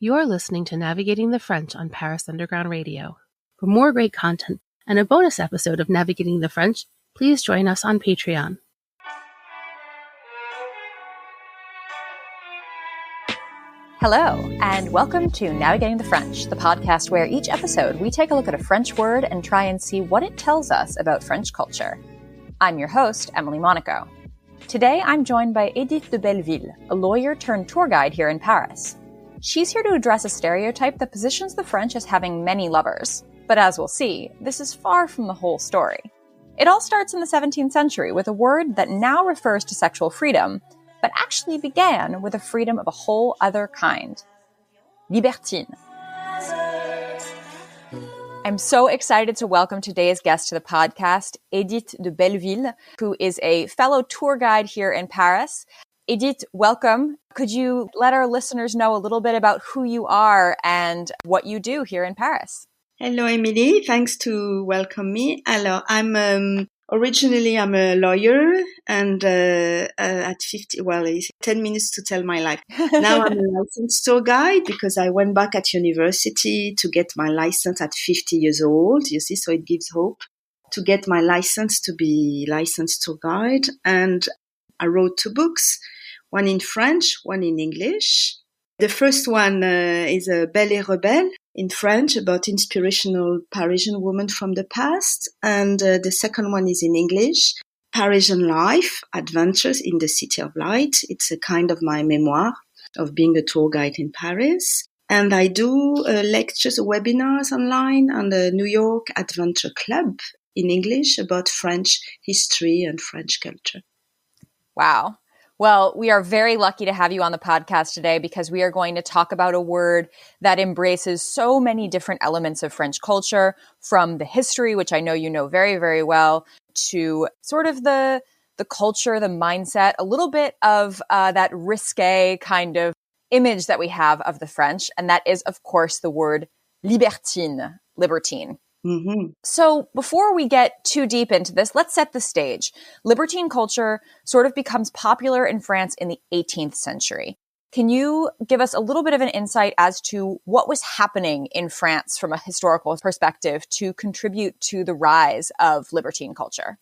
You're listening to Navigating the French on Paris Underground Radio. For more great content and a bonus episode of Navigating the French, please join us on Patreon. Hello, and welcome to Navigating the French, the podcast where each episode we take a look at a French word and try and see what it tells us about French culture. I'm your host, Emily Monaco. Today I'm joined by Edith de Belleville, a lawyer turned tour guide here in Paris. She's here to address a stereotype that positions the French as having many lovers. But as we'll see, this is far from the whole story. It all starts in the 17th century with a word that now refers to sexual freedom, but actually began with a freedom of a whole other kind. Libertine. I'm so excited to welcome today's guest to the podcast, Edith de Belleville, who is a fellow tour guide here in Paris. Edith, welcome. Could you let our listeners know a little bit about who you are and what you do here in Paris? Hello, Emily. Thanks to welcome me. Alors, originally I'm a lawyer, and at 50, it's 10 minutes to tell my life. Now I'm a licensed tour guide because I went back at university to get my license at 50 years old. You see, so it gives hope to get my license to be licensed tour guide. And I wrote 2 books. One in French, one in English. The first one is Belle et Rebelle in French, about inspirational Parisian women from the past. And the second one is in English, Parisian Life, Adventures in the City of Light. It's a kind of my memoir of being a tour guide in Paris. And I do lectures, webinars online on the New York Adventure Club in English about French history and French culture. Wow. Well, we are very lucky to have you on the podcast today because we are going to talk about a word that embraces so many different elements of French culture, from the history, which I know you know very, very well, to sort of the culture, the mindset, a little bit of that risque kind of image that we have of the French. And that is, of course, the word libertine. Mm-hmm. So before we get too deep into this, let's set the stage. Libertine culture sort of becomes popular in France in the 18th century. Can you give us a little bit of an insight as to what was happening in France from a historical perspective to contribute to the rise of libertine culture?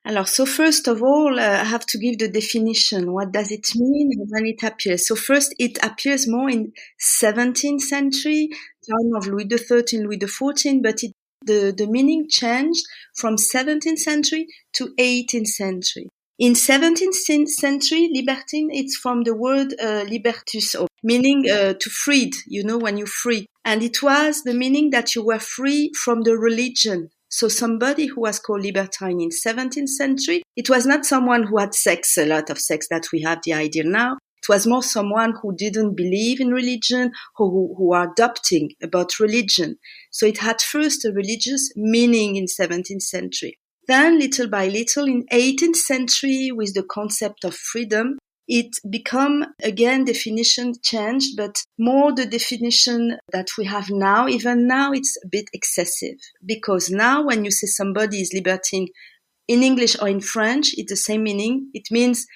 Alors, so first of all, I have to give the definition. What does it mean when it appears? So first, it appears more in 17th century, time of Louis XIII, Louis XIV, but the meaning changed from 17th century to 18th century. In 17th century, libertine, it's from the word libertus, meaning to freed, when you free. And it was the meaning that you were free from the religion. So somebody who was called libertine in 17th century, it was not someone who had sex, a lot of sex that we have the idea now. It was more someone who didn't believe in religion, who are adopting about religion. So it had first a religious meaning in 17th century. Then, little by little, in 18th century, with the concept of freedom, it become, again, definition changed, but more the definition that we have now, even now, it's a bit excessive. Because now, when you say somebody is libertine in English or in French, it's the same meaning. It means,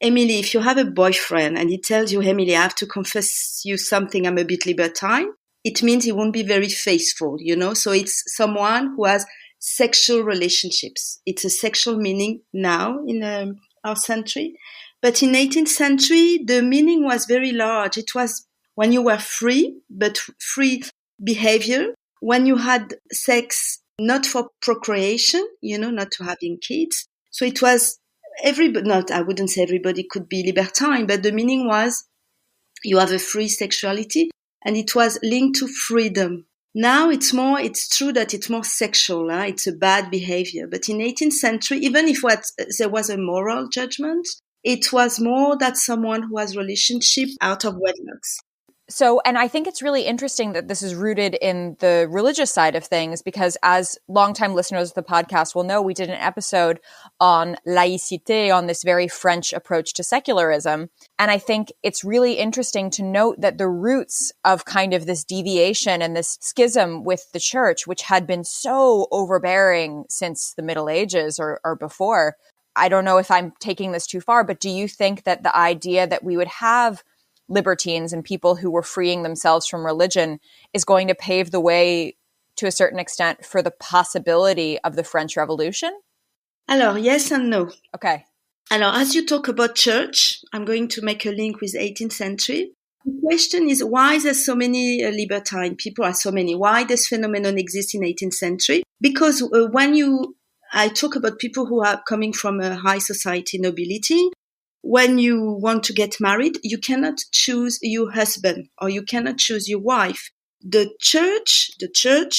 Emily, if you have a boyfriend and he tells you, Emily, I have to confess you something, I'm a bit libertine, it means he won't be very faithful, So it's someone who has sexual relationships. It's a sexual meaning now in our century. But in 18th century, the meaning was very large. It was when you were free, but free behavior, when you had sex not for procreation, not to having kids. So it was I wouldn't say everybody could be libertine, but the meaning was you have a free sexuality, and it was linked to freedom. Now it's true that it's more sexual, it's a bad behavior. But in 18th century, even if there was a moral judgment, it was more that someone who has relationship out of wedlocks. So, and I think it's really interesting that this is rooted in the religious side of things, because as longtime listeners of the podcast will know, we did an episode on laïcité, on this very French approach to secularism. And I think it's really interesting to note that the roots of kind of this deviation and this schism with the church, which had been so overbearing since the Middle Ages or before, I don't know if I'm taking this too far, but do you think that the idea that we would have libertines and people who were freeing themselves from religion is going to pave the way to a certain extent for the possibility of the French Revolution? Alors, yes and no. Okay. Alors, as you talk about church, I'm going to make a link with 18th century. The question is, why there's so many libertine people are so many? Why this phenomenon exists in 18th century? Because I talk about people who are coming from a high society nobility. When you want to get married, you cannot choose your husband or you cannot choose your wife. The church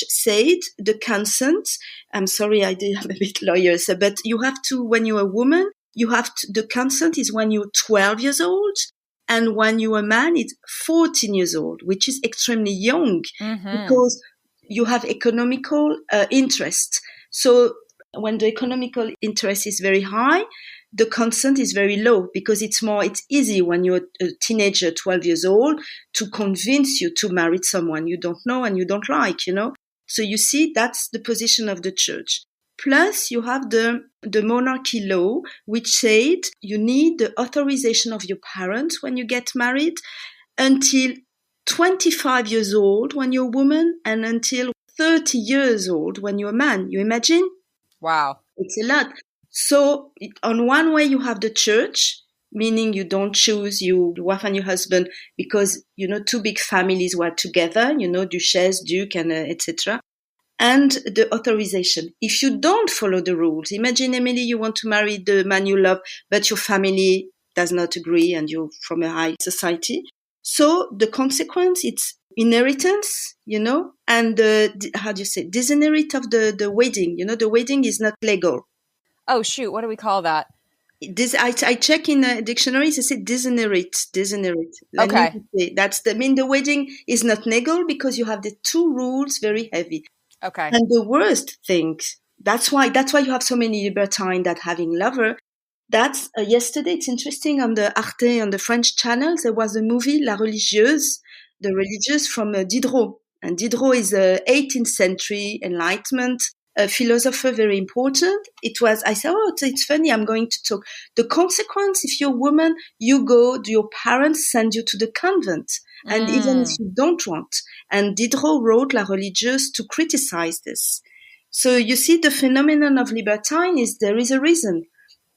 said the consent. I'm sorry, I'm a bit lawyers, but you have to, when you're a woman, the consent is when you're 12 years old. And when you're a man, it's 14 years old, which is extremely young because you have economical interest. So when the economical interest is very high, the consent is very low because it's easy when you're a teenager, 12 years old, to convince you to marry someone you don't know and you don't like, So you see, that's the position of the church. Plus, you have the monarchy law, which said you need the authorization of your parents when you get married until 25 years old when you're a woman and until 30 years old when you're a man. You imagine? Wow. It's a lot. So on one way, you have the church, meaning you don't choose your wife and your husband because, two big families were together, Duchess, Duke, and etc. And the authorization. If you don't follow the rules, imagine, Emily, you want to marry the man you love, but your family does not agree and you're from a high society. So the consequence, it's inheritance, and disinherit of the wedding. The wedding is not legal. Oh, shoot. What do we call that? I check in a dictionary, they say disinherit. Okay. The wedding is not legal because you have the two rules very heavy. Okay. And the worst thing, that's why you have so many libertines that having lover. That's yesterday. It's interesting on the Arte, on the French channel, there was a movie La Religieuse, the religious from Diderot, and Diderot is a 18th century Enlightenment philosopher, very important. I said, it's funny. I'm going to talk. The consequence, if you're a woman, your parents send you to the convent. And even if you don't want. And Diderot wrote La Religieuse to criticize this. So you see, the phenomenon of libertine is there is a reason.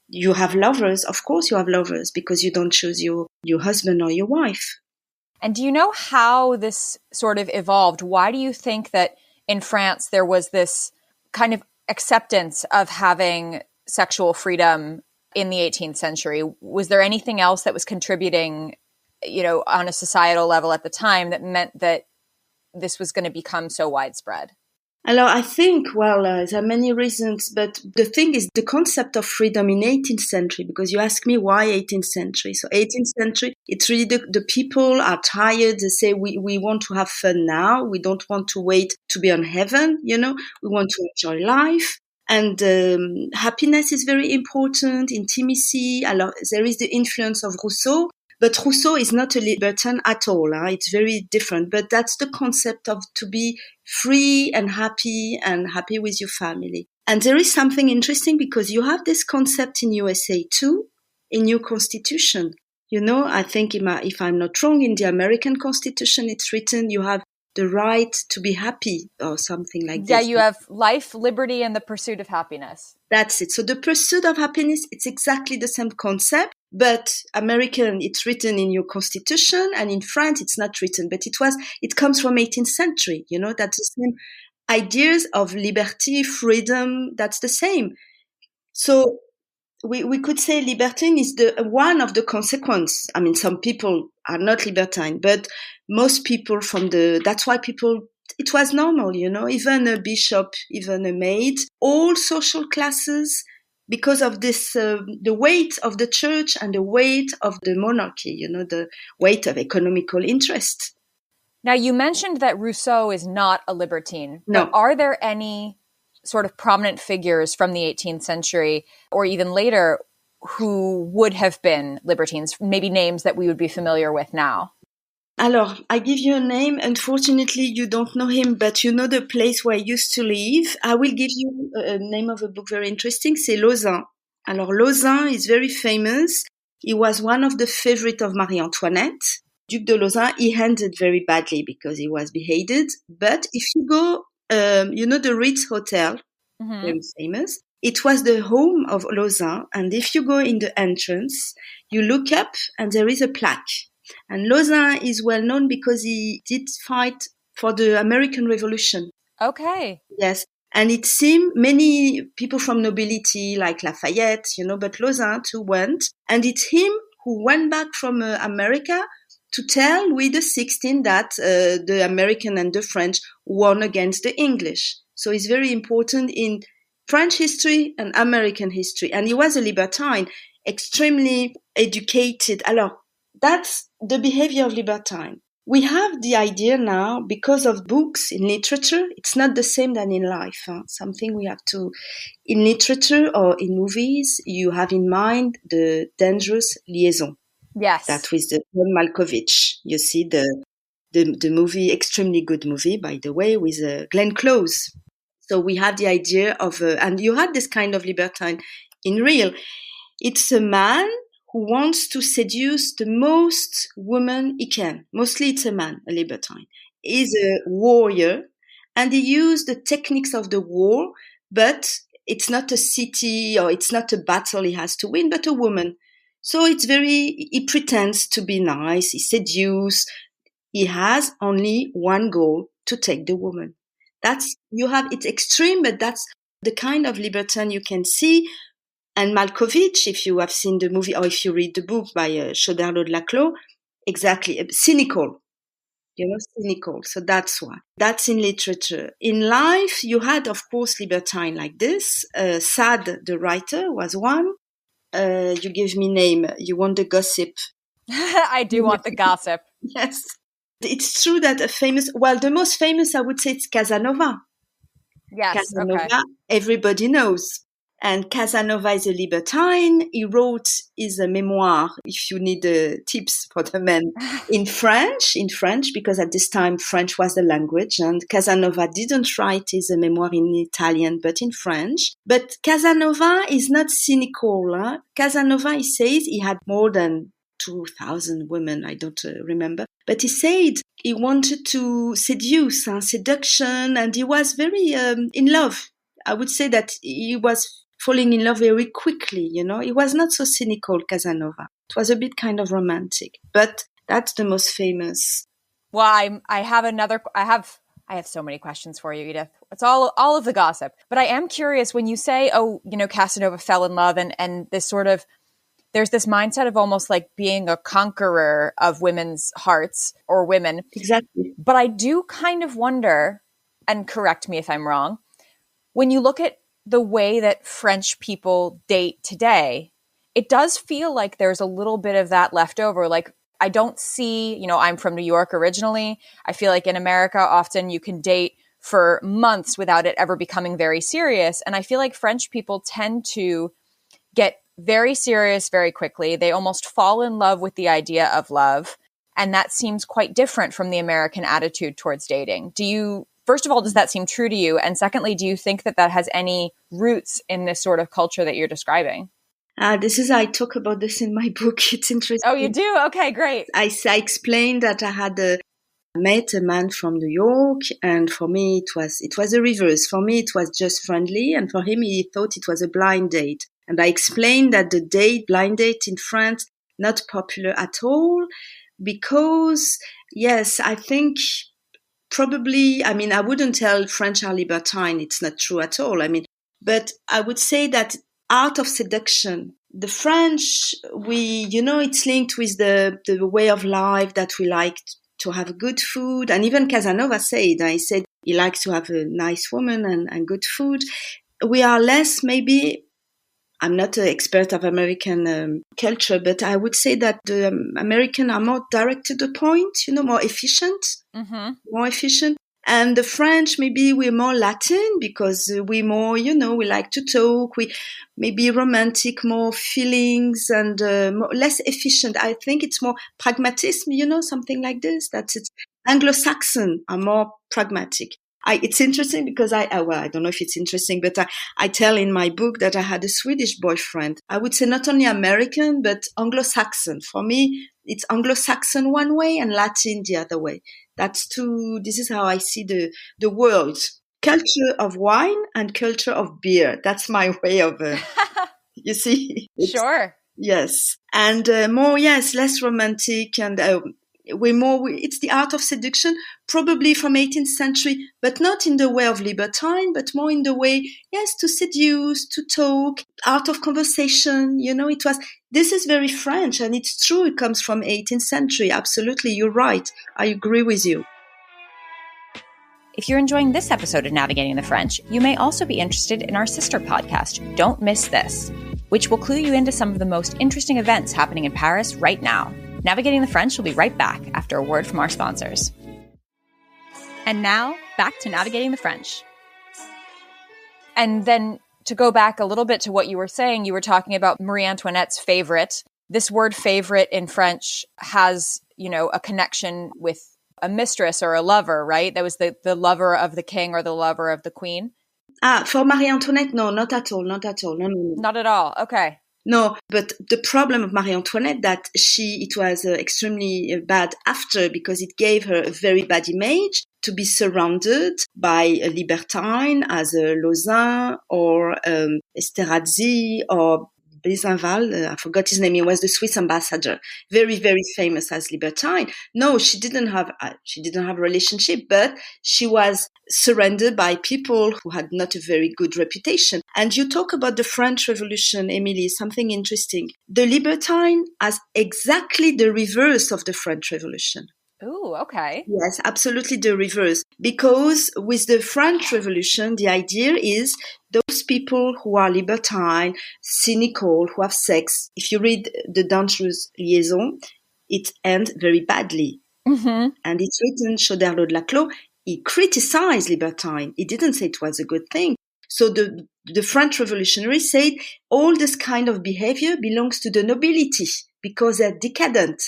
You have lovers. Of course you have lovers because you don't choose your husband or your wife. And do you know how this sort of evolved? Why do you think that in France there was this kind of acceptance of having sexual freedom in the 18th century? Was there anything else that was contributing on a societal level at the time that meant that this was going to become so widespread? Alors, I think, there are many reasons, but the thing is the concept of freedom in 18th century, because you ask me why 18th century. So 18th century, it's really the people are tired. They say, we want to have fun now. We don't want to wait to be on heaven. We want to enjoy life. And happiness is very important, intimacy. Alors, there is the influence of Rousseau. But Rousseau is not a libertine at all. It's very different. But that's the concept of to be free and happy with your family. And there is something interesting because you have this concept in USA too, in your constitution. I think if I'm not wrong, in the American Constitution, it's written you have the right to be happy or something like that. Yeah, you have life, liberty, and the pursuit of happiness. That's it. So the pursuit of happiness, it's exactly the same concept. But American, it's written in your constitution, and in France, it's not written. But it comes from 18th century. That's the same ideas of liberty, freedom. That's the same. So we could say libertine is one of the consequences. I mean, some people are not libertine, but most people that's why it was normal, even a bishop, even a maid, all social classes, because of this, the weight of the church and the weight of the monarchy, the weight of economical interest. Now, you mentioned that Rousseau is not a libertine. No. But are there any sort of prominent figures from the 18th century or even later who would have been libertines, maybe names that we would be familiar with now? Alors, I give you a name. Unfortunately, you don't know him, but you know the place where I used to live. I will give you a name of a book very interesting. C'est Lauzun. Alors, Lauzun is very famous. He was one of the favorites of Marie Antoinette. Duc de Lauzun, he ended very badly because he was beheaded. But if you go, the Ritz Hotel, very famous, it was the home of Lauzun. And if you go in the entrance, you look up and there is a plaque. And Lauzun is well known because he did fight for the American Revolution. Okay. Yes. And it seemed many people from nobility like Lafayette, but Lauzun too went. And it's him who went back from America to tell Louis XVI that the American and the French won against the English. So it's very important in French history and American history. And he was a libertine, extremely educated. Alors, that's the behavior of libertine. We have the idea now, because of books in literature, it's not the same than in life. Something we have to, in literature or in movies, you have in mind the dangerous liaison. Yes. That with the John Malkovich. You see the movie, extremely good movie, by the way, with Glenn Close. So we have the idea of, and you had this kind of libertine in real. It's a man who wants to seduce the most women he can. Mostly it's a man, a libertine. He's a warrior, and he used the techniques of the war, but it's not a city or it's not a battle he has to win, but a woman. So he pretends to be nice, he seduces, he has only one goal, to take the woman. It's extreme, but that's the kind of libertine you can see. And Malkovich, if you have seen the movie or if you read the book by Choderlos de Laclos, exactly, cynical, cynical. So that's why. That's in literature. In life, you had, of course, libertine like this. Sade, the writer, was one. You give me name. You want the gossip? I do want the gossip. Yes. It's true that the most famous, I would say, it's Casanova. Yes, Casanova, okay. Everybody knows. And Casanova is a libertine. He wrote his memoir, if you need tips for the men, in French, because at this time French was the language. And Casanova didn't write his memoir in Italian, but in French. But Casanova is not cynical. Huh? Casanova, he says, he had more than 2,000 women, I don't remember. But he said he wanted to seduce, seduction, and he was very in love. I would say that he was falling in love very quickly, He was not so cynical, Casanova. It was a bit kind of romantic, but that's the most famous. Well, I have so many questions for you, Edith. It's all of the gossip. But I am curious when you say, Casanova fell in love and this sort of, there's this mindset of almost like being a conqueror of women's hearts or women. Exactly. But I do kind of wonder, and correct me if I'm wrong, when you look at the way that French people date today, it does feel like there's a little bit of that left over. Like, I don't see, I'm from New York originally. I feel like in America, often you can date for months without it ever becoming very serious. And I feel like French people tend to get very serious very quickly. They almost fall in love with the idea of love. And that seems quite different from the American attitude towards dating. First of all, does that seem true to you? And secondly, do you think that has any roots in this sort of culture that you're describing? I talk about this in my book. It's interesting. Oh, you do? Okay, great. I explained that I had met a man from New York, and for me it was the reverse. For me it was just friendly, and for him he thought it was a blind date. And I explained that the blind date in France, not popular at all, because yes, I think probably, I wouldn't tell French are libertine. It's not true at all. But I would say that art of seduction, the French, it's linked with the way of life that we like to have good food. And even Casanova said he likes to have a nice woman and good food. We are less, maybe, I'm not an expert of American culture, but I would say that the Americans are more direct to the point, more efficient, more efficient. And the French, maybe we're more Latin because we more, we like to talk, we maybe romantic, more feelings and less efficient. I think it's more pragmatism, something like this. It's Anglo-Saxon are more pragmatic. It's interesting because I don't know if it's interesting, but I tell in my book that I had a Swedish boyfriend. I would say not only American, but Anglo-Saxon. For me, it's Anglo-Saxon one way and Latin the other way. This is how I see the world. Culture of wine and culture of beer. That's my way of, you see? Sure. Yes. And less romantic and it's the art of seduction, probably from 18th century, but not in the way of libertine, but more in the way, to seduce, to talk, art of conversation. This is very French, and it's true. It comes from 18th century. Absolutely. You're right. I agree with you. If you're enjoying this episode of Navigating the French, you may also be interested in our sister podcast, Don't Miss This, which will clue you into some of the most interesting events happening in Paris right now. Navigating the French will be right back after a word from our sponsors. And now, back to Navigating the French. And then to go back a little bit to what you were saying, you were talking about Marie Antoinette's favorite. This word favorite in French has, a connection with a mistress or a lover, right? That was the lover of the king or the lover of the queen. For Marie Antoinette, no, not at all. No. Not at all. Okay. No, but the problem of Marie Antoinette that it was extremely bad after, because it gave her a very bad image to be surrounded by a libertine as a Lauzun or Esterhazy or Besenval. I forgot his name. He was the Swiss ambassador, very, very famous as libertine. No, she didn't have a relationship, but she was surrounded by people who had not a very good reputation. And you talk about the French Revolution, Emily, something interesting. The libertine has exactly the reverse of the French Revolution. Oh, okay. Yes, absolutely the reverse. Because with the French Revolution, the idea is those people who are libertine, cynical, who have sex. If you read The Dangerous Liaison, it ends very badly. Mm-hmm. And it's written, Choderlos de Laclos, he criticized libertine. He didn't say it was a good thing. So the French revolutionaries said all this kind of behavior belongs to the nobility because they're decadent.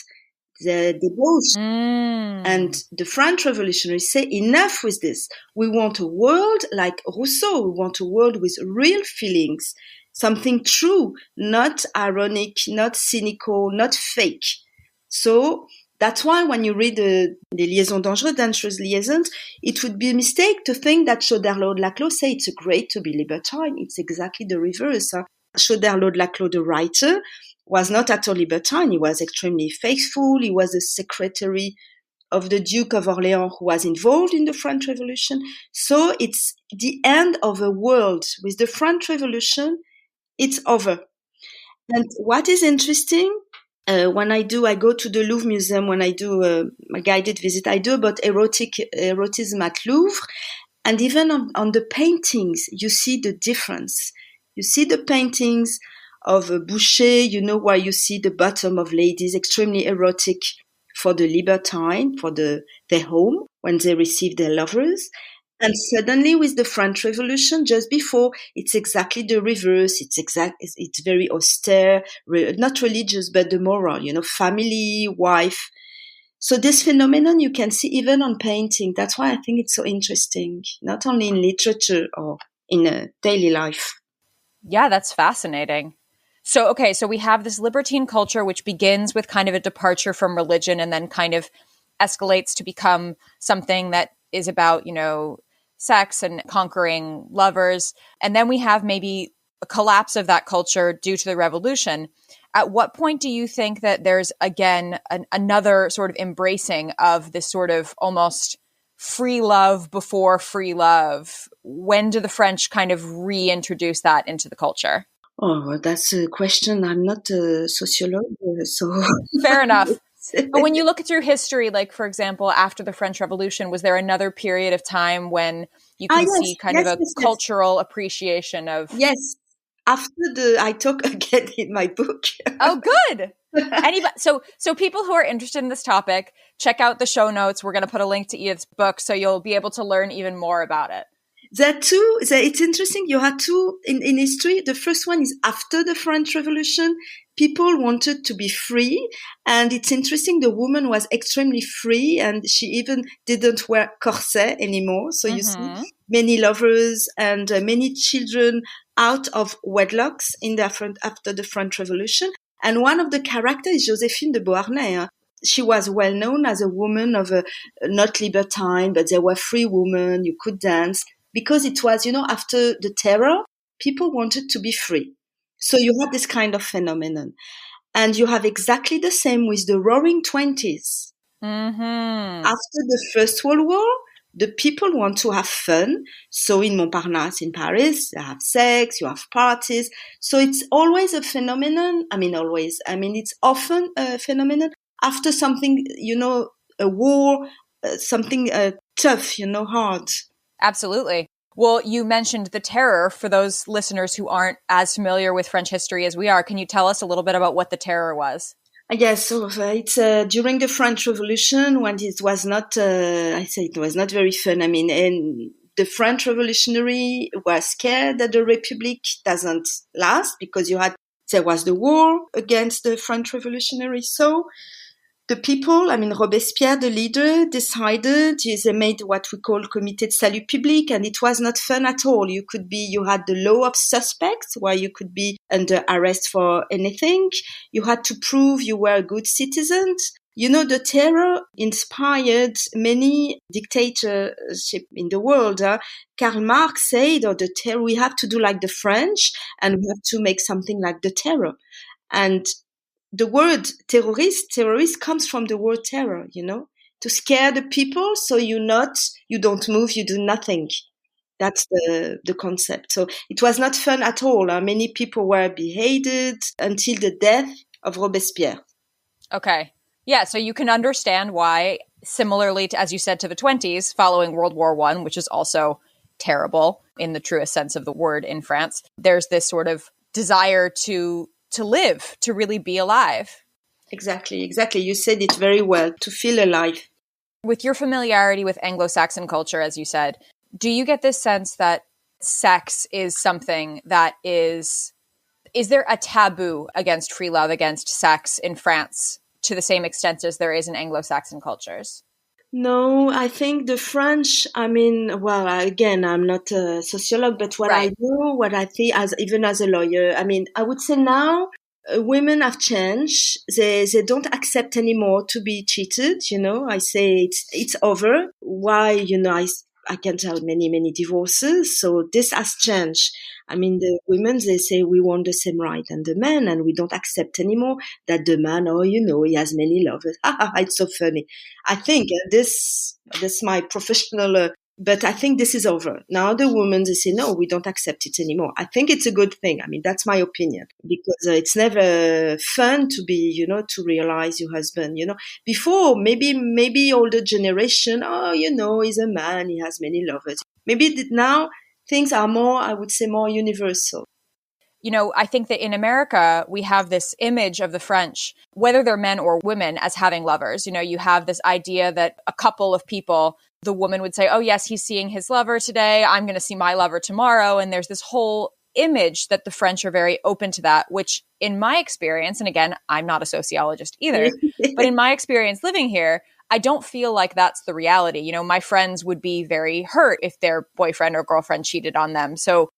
They're debauched. And the French revolutionaries say, enough with this. We want a world like Rousseau. We want a world with real feelings, something true, not ironic, not cynical, not fake. So that's why when you read the Liaisons Dangereuses Liaisons, it would be a mistake to think that Choderlos de Laclos say it's great to be libertine. It's exactly the reverse. Choderlos de Laclos, the writer, was not at all libertine. He was extremely faithful. He was the secretary of the Duke of Orleans who was involved in the French Revolution. So it's the end of a world. With the French Revolution, it's over. And what is interesting, when I go to the Louvre Museum, when I do a guided visit, I do about erotism at Louvre. And even on the paintings, you see the difference. You see the paintings of Boucher, where you see the bottom of ladies, extremely erotic for the libertine, for their home, when they receive their lovers. And suddenly with the French Revolution, just before, it's exactly the reverse. It's very austere, not religious, but the moral, family, wife. So this phenomenon you can see even on painting. That's why I think it's so interesting, not only in literature or in daily life. Yeah, that's fascinating. So we have this libertine culture, which begins with kind of a departure from religion and then kind of escalates to become something that is about, sex and conquering lovers. And then we have maybe a collapse of that culture due to the revolution. At what point do you think that there's, again, another sort of embracing of this sort of almost free love before free love? When do the French kind of reintroduce that into the culture? Oh, that's a question. I'm not a sociologist, so... Fair enough. But when you look through history, like, for example, after the French Revolution, was there another period of time when you can see kind of a cultural appreciation of... Yes. After I talk again in my book. Oh, good. So people who are interested in this topic, check out the show notes. We're going to put a link to Edith's book, so you'll be able to learn even more about it. It's interesting. You had two in history. The first one is after the French Revolution. people wanted to be free. And it's interesting, the woman was extremely free, and she even didn't wear corset anymore. So you see many lovers and many children out of wedlocks after the French Revolution. And one of the characters is Joséphine de Beauharnais. She was well known as a woman of not libertine, but there were free women. You could dance because it was, after the terror, people wanted to be free. So you had this kind of phenomenon. And you have exactly the same with the Roaring Twenties. Mm-hmm. After the First World War, the people want to have fun. So in Montparnasse, in Paris, you have sex, you have parties. So it's always a phenomenon. It's often a phenomenon after something, a war, something tough, hard. Absolutely. Well, you mentioned the terror. For those listeners who aren't as familiar with French history as we are, can you tell us a little bit about what the terror was? Yes, so it's during the French Revolution when it was not, it was not very fun. And the French revolutionary was scared that the Republic doesn't last because there was the war against the French revolutionary. So the people, Robespierre, the leader, decided, they made what we call Comité de Salut Public, and it was not fun at all. You had the law of suspects, where you could be under arrest for anything. You had to prove you were a good citizen. The terror inspired many dictatorships in the world. Karl Marx said, the terror, we have to do like the French, and we have to make something like the terror. And the word terrorist comes from the word terror, to scare the people. So you don't move, you do nothing. That's the concept. So it was not fun at all. Many people were beheaded until the death of Robespierre. Okay. Yeah. So you can understand why, similarly to, as you said, to the 20s, following World War I, which is also terrible in the truest sense of the word in France, there's this sort of desire to live, to really be alive. Exactly. You said it very well, to feel alive. With your familiarity with Anglo-Saxon culture, as you said, do you get this sense that sex is something that is there a taboo against free love, against sex in France to the same extent as there is in Anglo-Saxon cultures? No, I think the French, again, I'm not a sociologist, but what I know, what I think, even as a lawyer, I would say now women have changed. They don't accept anymore to be cheated. I say it's over. Why? I can tell many divorces. So this has changed. The women, they say we want the same right and the men, and we don't accept anymore that the man, he has many lovers. It's so funny. I think this my professional, but I think this is over. Now the women, they say, no, we don't accept it anymore. I think it's a good thing. that's my opinion, because it's never fun to be, to realize your husband, before maybe older generation, he's a man, he has many lovers. Maybe now things are more, I would say, more universal. I think that in America, we have this image of the French, whether they're men or women, as having lovers. You have this idea that a couple of people, the woman would say, oh, yes, he's seeing his lover today. I'm going to see my lover tomorrow. And there's this whole image that the French are very open to that, which in my experience, and again, I'm not a sociologist either, but in my experience living here, I don't feel like that's the reality. My friends would be very hurt if their boyfriend or girlfriend cheated on them. So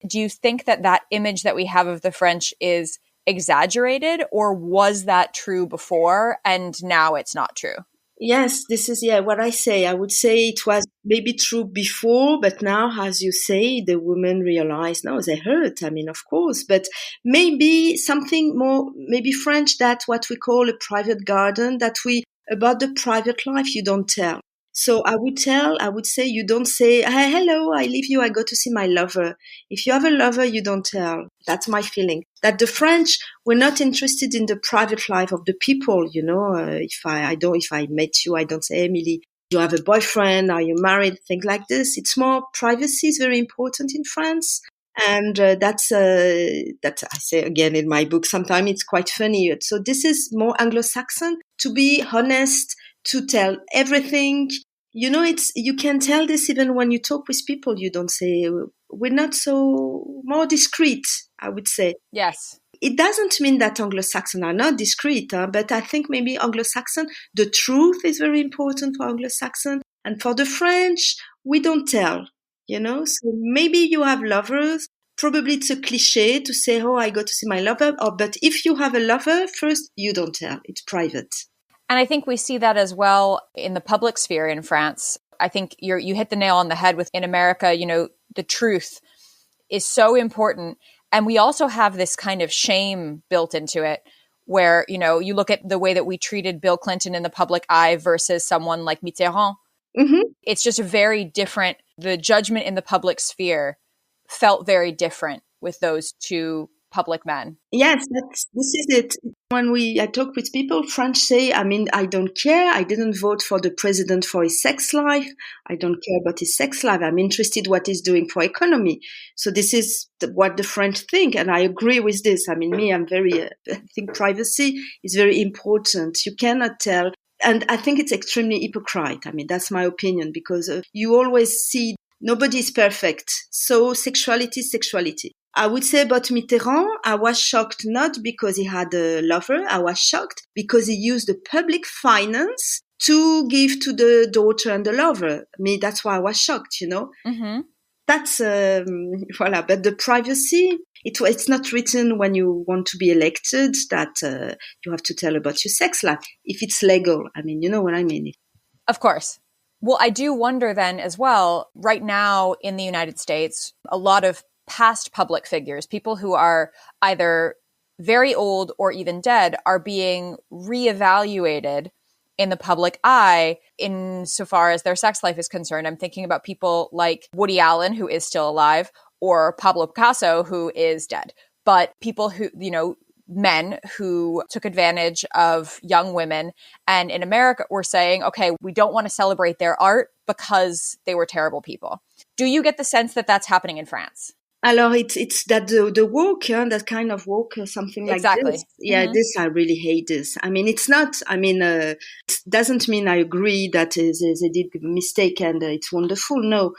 do you think that image that we have of the French is exaggerated, or was that true before and now it's not true? Yes, this is what I say. I would say it was maybe true before, but now, as you say, the women realize, no, they hurt. Of course, but maybe something more, maybe French, that what we call a private garden, about the private life you don't tell. So I would say you don't say, hey, hello, I leave you, I go to see my lover. If you have a lover, you don't tell. That's my feeling. That the French were not interested in the private life of the people, if I met you, I don't say, Emily, you have a boyfriend, are you married, things like this. It's more, privacy is very important in France. And that's I say again in my book, sometimes it's quite funny. So this is more Anglo-Saxon, to be honest, to tell everything. You can tell this even when you talk with people. You don't say, we're not so, more discreet, I would say. Yes. It doesn't mean that Anglo-Saxon are not discreet, but I think maybe Anglo-Saxon, the truth is very important for Anglo-Saxon. And for the French, we don't tell, So maybe you have lovers. Probably it's a cliche to say, oh, I go to see my lover. But if you have a lover, first, you don't tell. It's private. And I think we see that as well in the public sphere in France. I think you hit the nail on the head with in America, the truth is so important. And we also have this kind of shame built into it where, you look at the way that we treated Bill Clinton in the public eye versus someone like Mitterrand. Mm-hmm. It's just very different. The judgment in the public sphere felt very different with those two public men. Yes, this is it. When I talk with people, French say, I don't care. I didn't vote for the president for his sex life. I don't care about his sex life. I'm interested what he's doing for economy. So this is what the French think. And I agree with this. I think privacy is very important. You cannot tell. And I think it's extremely hypocrite. That's my opinion, because you always see nobody is perfect. So sexuality is sexuality. I would say about Mitterrand, I was shocked not because he had a lover. I was shocked because he used the public finance to give to the daughter and the lover. That's why I was shocked, Mm-hmm. That's, But the privacy, it's not written when you want to be elected that you have to tell about your sex life. If it's legal, you know what I mean. Of course. Well, I do wonder then as well, right now in the United States, a lot of past public figures, people who are either very old or even dead, are being reevaluated in the public eye insofar as their sex life is concerned. I'm thinking about people like Woody Allen, who is still alive, or Pablo Picasso, who is dead. But people who, men who took advantage of young women. And in America, we're saying, okay, we don't want to celebrate their art because they were terrible people. Do you get the sense that that's happening in France? Alors, it's that the woke, that kind of woke, something like exactly. This. Yeah, Mm-hmm. This, I really hate this. It's not, it doesn't mean I agree that they did a mistake and it's wonderful. No.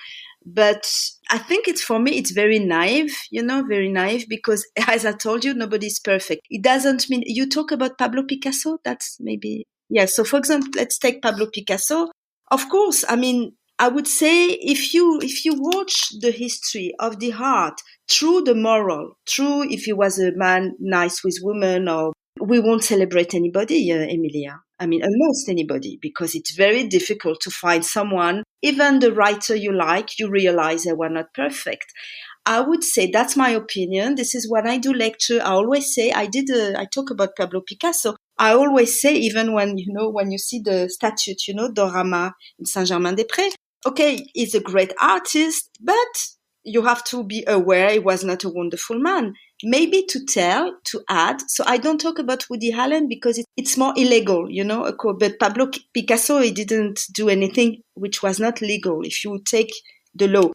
But I think for me, it's very naive, very naive, because as I told you, nobody's perfect. It doesn't mean, you talk about Pablo Picasso, that's maybe, yeah. So for example, let's take Pablo Picasso. Of course, I would say if you watch the history of the art through the moral, through if he was a man nice with women, or we won't celebrate anybody, Emilia. Almost anybody, because it's very difficult to find someone, even the writer you like, you realize they were not perfect. I would say that's my opinion. This is when I do lecture. I always say I talk about Pablo Picasso. I always say, even when you see the statue, Dorama in Saint-Germain-des-Prés. Okay, he's a great artist, but you have to be aware he was not a wonderful man. Maybe to add. So I don't talk about Woody Allen because it's more illegal, But Pablo Picasso, he didn't do anything which was not legal if you take the law.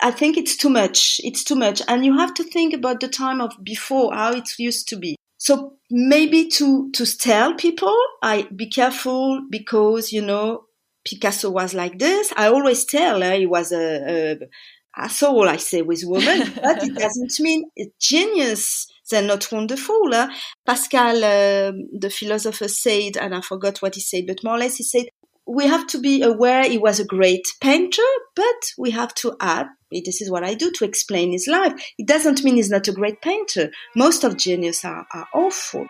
I think it's too much. It's too much. And you have to think about the time of before, how it used to be. So maybe to tell people, be careful because, Picasso was like this. I always tell he was a asshole, I say, with women, but it doesn't mean a genius. They're not wonderful. Pascal, the philosopher, said, and I forgot what he said, but more or less he said, we have to be aware he was a great painter, but we have to add, this is what I do to explain his life. It doesn't mean he's not a great painter. Most of genius are awful.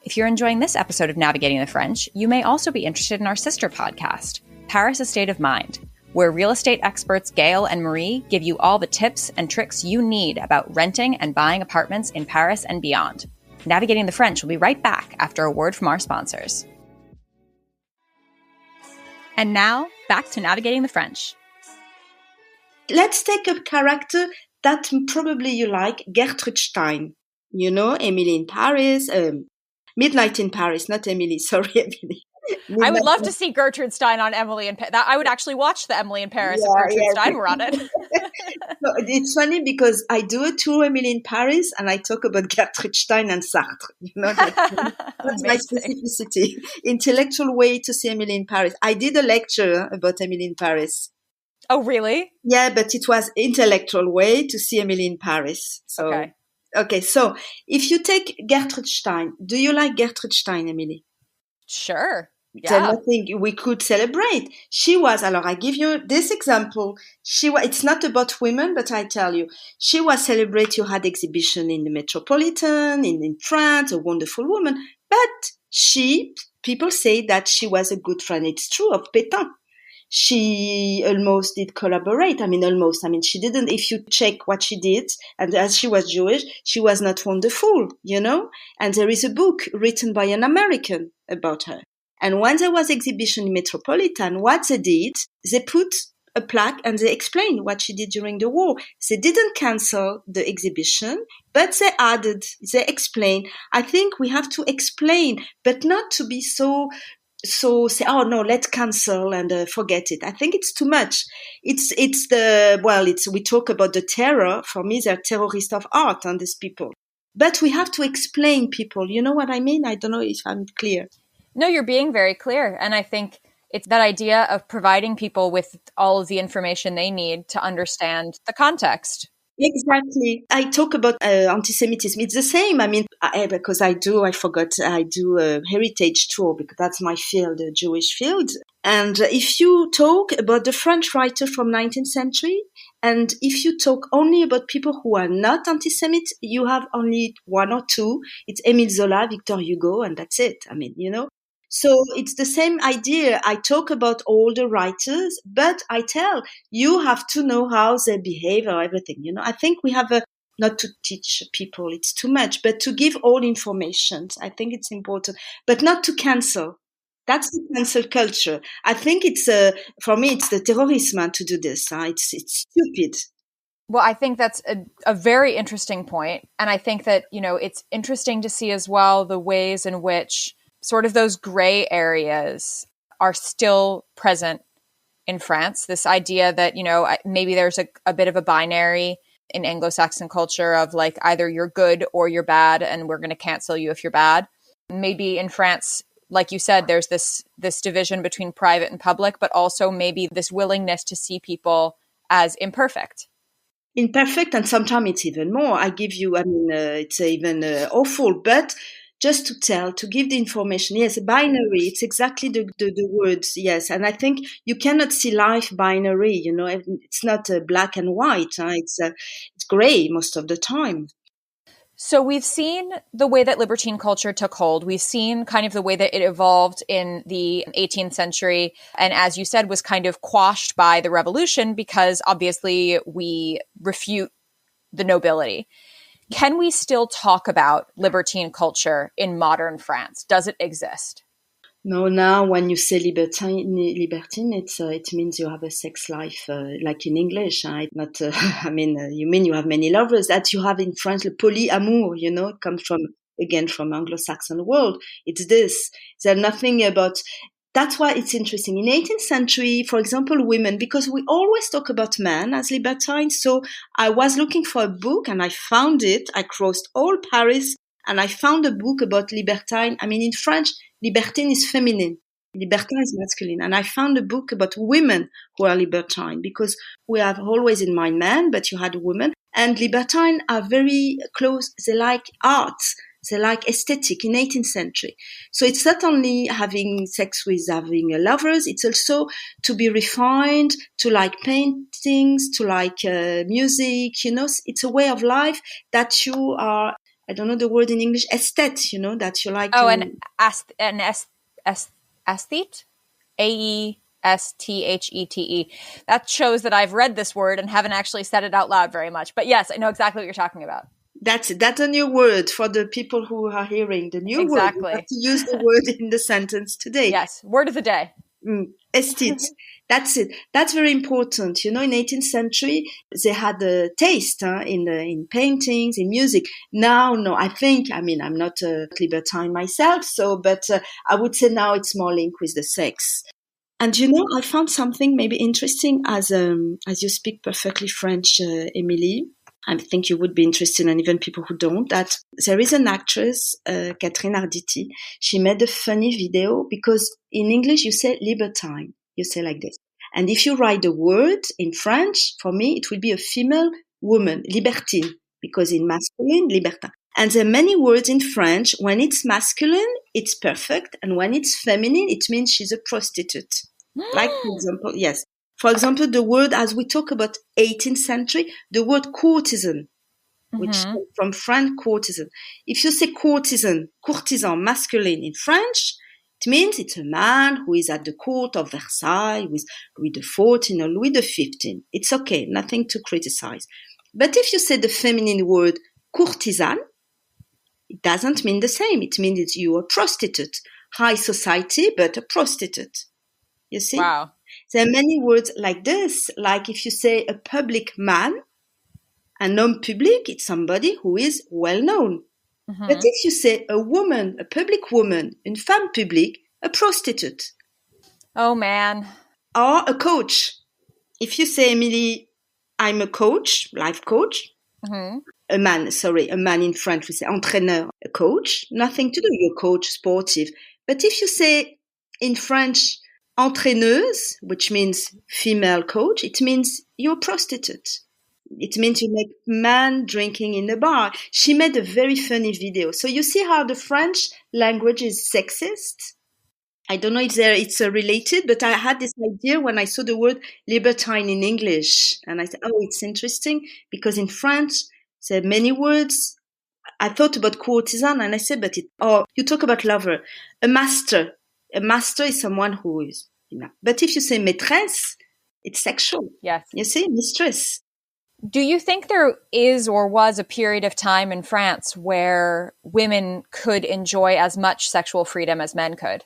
If you're enjoying this episode of Navigating the French, you may also be interested in our sister podcast, Paris: A State of Mind, where real estate experts Gail and Marie give you all the tips and tricks you need about renting and buying apartments in Paris and beyond. Navigating the French will be right back after a word from our sponsors. And now, back to Navigating the French. Let's take a character that probably you like, Gertrude Stein. Emily in Paris, Midnight in Paris, not Emily, sorry, Emily. I would love to see Gertrude Stein on Emily in Paris. I would actually watch the Emily in Paris if Gertrude Stein were on it. No, it's funny because I do a tour Emily in Paris and I talk about Gertrude Stein and Sartre. That's my specificity. Intellectual way to see Emily in Paris. I did a lecture about Emily in Paris. Oh, really? Yeah, but it was intellectual way to see Emily in Paris. So. Okay. Okay, so if you take Gertrude Stein, do you like Gertrude Stein, Emily? Sure. Then Yeah. I think we could celebrate. She was, alors I give you this example. It's not about women, but I tell you, she was celebrated. You had exhibition in the Metropolitan, in France, a wonderful woman. But people say that she was a good friend. It's true of Pétain. She almost did collaborate. She didn't, if you check what she did, and as she was Jewish, she was not wonderful, and there is a book written by an American about her. And when there was exhibition in Metropolitan, what they did, they put a plaque and they explained what she did during the war. They didn't cancel the exhibition, but they explained. I think we have to explain, but not to be so say, oh no, let's cancel and forget it. I think it's too much. We talk about the terror. For me, they're terrorists of art, and these people. But we have to explain people. You know what I mean? I don't know if I'm clear. No, you're being very clear. And I think it's that idea of providing people with all of the information they need to understand the context. Exactly. I talk about anti-Semitism. It's the same. I do a heritage tour because that's my field, the Jewish field. And if you talk about the French writer from 19th century, and if you talk only about people who are not anti-Semite, you have only one or two. It's Émile Zola, Victor Hugo, and that's it. So it's the same idea. I talk about all the writers, but I tell you have to know how they behave or everything. I think we have not to teach people, it's too much, but to give all information. I think it's important, but not to cancel. That's the cancel culture. I think for me, it's the terrorism to do this. It's stupid. Well, I think that's a very interesting point. And I think that, it's interesting to see as well the ways in which sort of those gray areas are still present in France. This idea that, maybe there's a bit of a binary in Anglo-Saxon culture of like either you're good or you're bad, and we're going to cancel you if you're bad. Maybe in France, like you said, there's this division between private and public, but also maybe this willingness to see people as imperfect. Imperfect, and sometimes it's even more. I give you, it's even awful, but just to give the information. Yes, binary, it's exactly the words, yes. And I think you cannot see life binary, it's not black and white. It's gray most of the time. So we've seen the way that Libertine culture took hold. We've seen kind of the way that it evolved in the 18th century. And as you said, was kind of quashed by the revolution because obviously we refute the nobility. Can we still talk about Libertine culture in modern France? Does it exist? No, now when you say libertine, it means you have a sex life like in English. Not, you mean you have many lovers that you have in French, le polyamour, it comes from Anglo-Saxon world. It's this. There's nothing about. That's why it's interesting. In 18th century, for example, women, because we always talk about men as libertines. So I was looking for a book and I found it. I crossed all Paris and I found a book about libertine. In French, libertine is feminine. Libertin is masculine. And I found a book about women who are libertine because we have always in mind men, but you had women. And libertine are very close. They like art. They like aesthetic in 18th century. So it's not only having sex with having lovers, it's also to be refined, to like paintings, to like music, it's a way of life that you are, I don't know the word in English, aesthete, that you like. Oh, an aesthete? AESTHETE. That shows that I've read this word and haven't actually said it out loud very much. But yes, I know exactly what you're talking about. That's a new word for the people who are hearing the new word. You have to use the word in the sentence today. Yes, word of the day. Aesthete. That's it. That's very important. In 18th century, they had a taste in paintings, in music. Now, no, I think, I'm not a libertine myself, but I would say now it's more linked with the sex. And I found something maybe interesting as you speak perfectly French, Emily. I think you would be interested, and even people who don't, that there is an actress, Catherine Arditi. She made a funny video because in English you say libertine. You say like this. And if you write the word in French, for me, it will be a female woman, libertine. because in masculine, libertin. And there are many words in French. When it's masculine, it's perfect. And when it's feminine, it means she's a prostitute. Like, for example, yes. For example, the word, as we talk about 18th century, the word courtesan, which comes from French courtesan. If you say courtesan masculine in French, it means it's a man who is at the court of Versailles with Louis XIV or Louis XV. It's okay, nothing to criticize. But if you say the feminine word courtesan, it doesn't mean the same. It means you are a prostitute. High society, but a prostitute. You see? Wow. There are many words like this. Like if you say a public man, un homme public, it's somebody who is well known. But if you say a woman, a public woman, une femme publique, a prostitute. Oh, man. Or a coach. If you say, Emily, I'm a coach, life coach. A man in French, we say entraîneur, a coach. Nothing to do, you're a coach, sportive. But if you say in French, entraîneuse, which means female coach, it means you're a prostitute. It means you make man drinking in the bar. She made a very funny video. So you see how the French language is sexist? I don't know if it's related, but I had this idea when I saw the word libertine in English. And I said, oh, it's interesting because in French, there are many words. I thought about courtesan and I said, you talk about lover. A master is someone who is, but if you say maîtresse, it's sexual. Yes. You see, mistress. Do you think there is or was a period of time in France where women could enjoy as much sexual freedom as men could?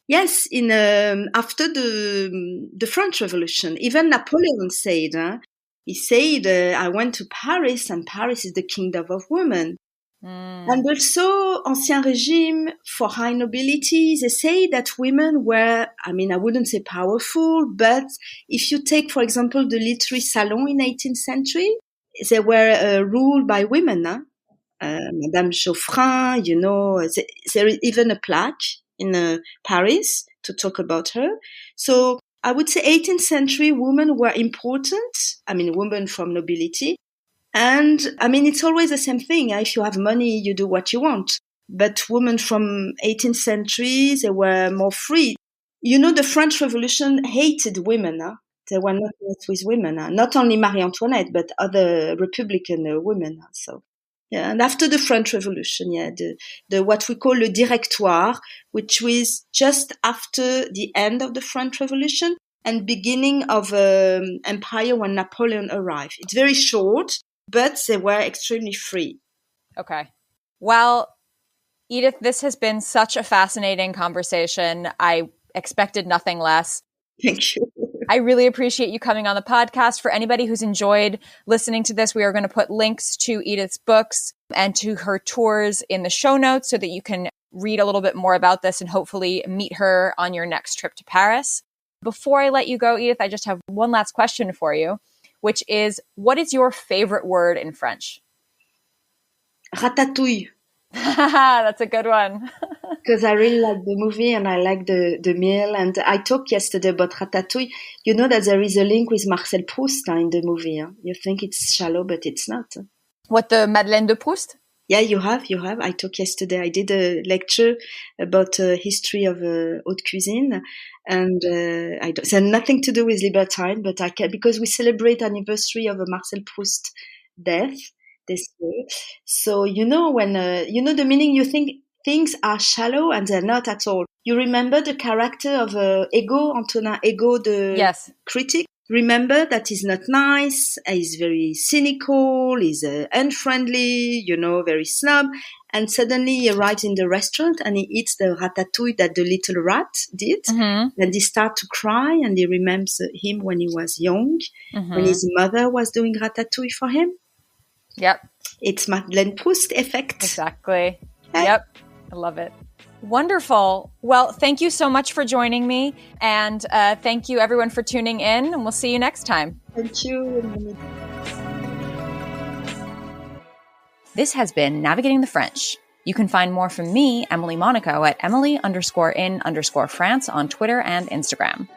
Yes, after the French Revolution, even Napoleon said, he said, I went to Paris and Paris is the kingdom of women. And also, Ancien Régime, for high nobility, they say that women were, I wouldn't say powerful, but if you take, for example, the literary salon in 18th century, they were ruled by women. Madame Geoffrin, there is even a plaque in Paris to talk about her. So I would say 18th century women were important. Women from nobility. And it's always the same thing. If you have money, you do what you want. But women from 18th century, they were more free. The French Revolution hated women. They were not with women. Not only Marie Antoinette, but other Republican women. So, yeah. And after the French Revolution, the what we call le Directoire, which was just after the end of the French Revolution and beginning of empire when Napoleon arrived. It's very short. But they were extremely free. Okay. Well, Edith, this has been such a fascinating conversation. I expected nothing less. Thank you. I really appreciate you coming on the podcast. For anybody who's enjoyed listening to this, we are going to put links to Edith's books and to her tours in the show notes so that you can read a little bit more about this and hopefully meet her on your next trip to Paris. Before I let you go, Edith, I just have one last question for you, which is, what is your favorite word in French? Ratatouille. That's a good one. Because I really like the movie and I like the meal. And I talked yesterday about Ratatouille. You know that there is a link with Marcel Proust in the movie. You think it's shallow, but it's not. What, the Madeleine de Proust? Yeah, you have. I talked yesterday. I did a lecture about history of haute cuisine. And there's nothing to do with Libertine, but I can, because we celebrate anniversary of Marcel Proust's death this year. So, when, the meaning, you think things are shallow and they're not at all. You remember the character of Antonin Ego, the critic? Remember that he's not nice, he's very cynical, he's unfriendly, very snob. And suddenly he arrives in the restaurant and he eats the ratatouille that the little rat did. Mm-hmm. And he starts to cry and he remembers him when he was young, when his mother was doing ratatouille for him. Yep. It's Madeleine Proust effect. Exactly. Yep. I love it. Wonderful. Well, thank you so much for joining me. And thank you everyone for tuning in. And we'll see you next time. Thank you. This has been Navigating the French. You can find more from me, Emily Monaco, at Emily_in_France on Twitter and Instagram.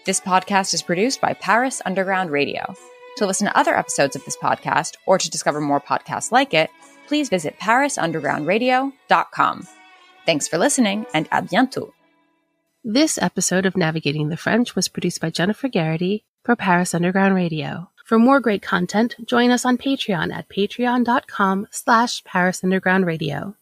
This podcast is produced by Paris Underground Radio. To listen to other episodes of this podcast or to discover more podcasts like it, please visit parisundergroundradio.com. Thanks for listening, and à bientôt. This episode of Navigating the French was produced by Jennifer Garrity for Paris Underground Radio. For more great content, join us on Patreon at patreon.com/Paris Underground Radio.